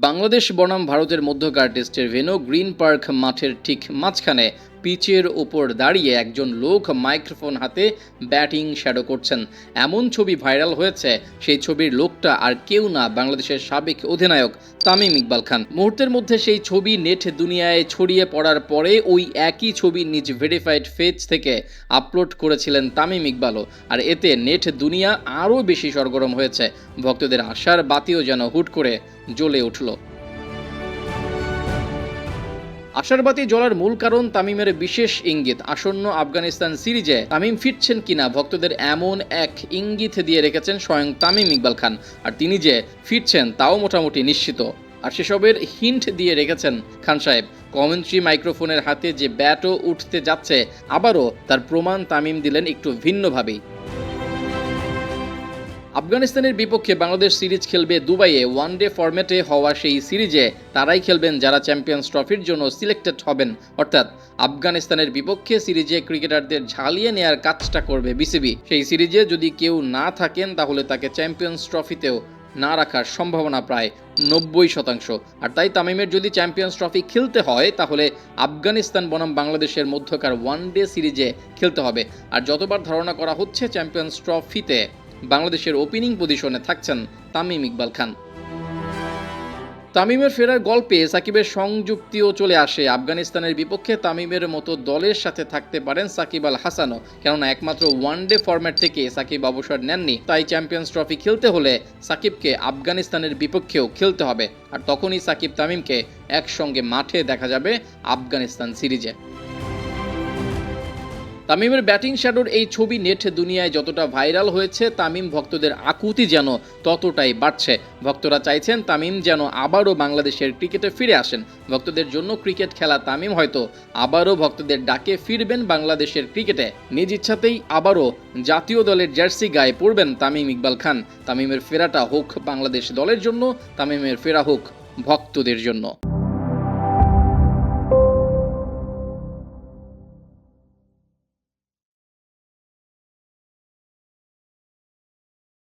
বাংলাদেশ বনাম ভারতের মধ্যকার টেস্টের ভেন্যু গ্রিন পার্ক মাঠের ঠিক মাঝখানে পিচের ওপর দাঁড়িয়ে একজন লোক মাইক্রোফোন হাতে ব্যাটিং শ্যাডো করছেন। এমন ছবি ভাইরাল হয়েছে, সেই ছবির লোকটা আর কেউ না, বাংলাদেশের সাবেক অধিনায়ক তামিম ইকবাল খান। মুহূর্তের মধ্যে সেই ছবি নেট দুনিয়ায় ছড়িয়ে পড়ার পরে ওই একই ছবি নিজ ভেরিফাইড পেজ থেকে আপলোড করেছিলেন তামিম ইকবালও। আর এতে নেট দুনিয়া আরও বেশি সরগরম হয়েছে। ভক্তদের আশার বাতিও যেন হুট করে জ্বলে উঠল। আশার বাতি জ্বলার মূল কারণ তামিমের বিশেষ ইঙ্গিত। আসন্ন আফগানিস্তান সিরিজে তামিম ফিরছেন কিনা ভক্তদের এমন এক ইঙ্গিত দিয়ে রেখেছেন স্বয়ং তামিম ইকবাল খান। আর তিনি যে ফিরছেন তাও মোটামুটি নিশ্চিত। আর সেসবের হিন্ট দিয়ে রেখেছেন খান সাহেব। কমেন্ট্রি মাইক্রোফোনের হাতে যে ব্যাটও উঠতে যাচ্ছে, আবারও তার প্রমাণ তামিম দিলেন একটু ভিন্নভাবেই। আফগানিস্তানের বিপক্ষে বাংলাদেশ সিরিজ খেলবে দুবাইয়ে। ওয়ানডে ফরম্যাটে হওয়া সেই সিরিজে তারাই খেলবেন যারা চ্যাম্পিয়ন্স ট্রফির জন্য সিলেক্টেড হবেন। অর্থাৎ আফগানিস্তানের বিপক্ষে সিরিজে ক্রিকেটারদের ঝালিয়ে নেয়ার কাজটা করবে বিসিবি। সেই সিরিজে যদি কেউ না থাকেন তাহলে তাকে চ্যাম্পিয়ন্স ট্রফিতেও না রাখার সম্ভাবনা প্রায় 90%। আর তাই তামিমের যদি চ্যাম্পিয়ন্স ট্রফি খেলতে হয় তাহলে আফগানিস্তান বনাম বাংলাদেশের মধ্যকার ওয়ানডে সিরিজে খেলতে হবে। আর যতবার ধারণা করা হচ্ছে চ্যাম্পিয়ন্স ট্রফিতে বাংলাদেশের ওপেনিং পজিশনে থাকছেন তামিম ইকবাল খান। তামিমের ফেরার গল্পে সাকিবের সংযুক্তিও চলে আসে। আফগানিস্তানের বিপক্ষে তামিমের মতো দলের সাথে থাকতে পারেন সাকিব আল হাসানও, কেননা একমাত্র ওয়ানডে ফরম্যাট থেকে সাকিব অবসর নেননি। তাই চ্যাম্পিয়ন্স ট্রফি খেলতে হলে সাকিবকে আফগানিস্তানের বিপক্ষেও খেলতে হবে। আর তখনই সাকিব তামিমকে একসঙ্গে মাঠে দেখা যাবে আফগানিস্তান সিরিজে। তামিমের ব্যাটিং শ্যাডোর এই ছবি নেট দুনিয়ায় যতটা ভাইরাল হয়েছে, তামিম ভক্তদের আকুতি যেন ততটাই বাড়ছে। ভক্তরা চাইছেন তামিম যেন আবারও বাংলাদেশের ক্রিকেটে ফিরে আসেন। ভক্তদের জন্য ক্রিকেট খেলা তামিম হয়তো আবারও ভক্তদের ডাকে ফিরবেন বাংলাদেশের ক্রিকেটে। নিজ ইচ্ছাতেই আবারও জাতীয় দলের জার্সি গায়ে পড়বেন তামিম ইকবাল খান। তামিমের ফেরাটা হোক বাংলাদেশ দলের জন্য, তামিমের ফেরা হোক ভক্তদের জন্য।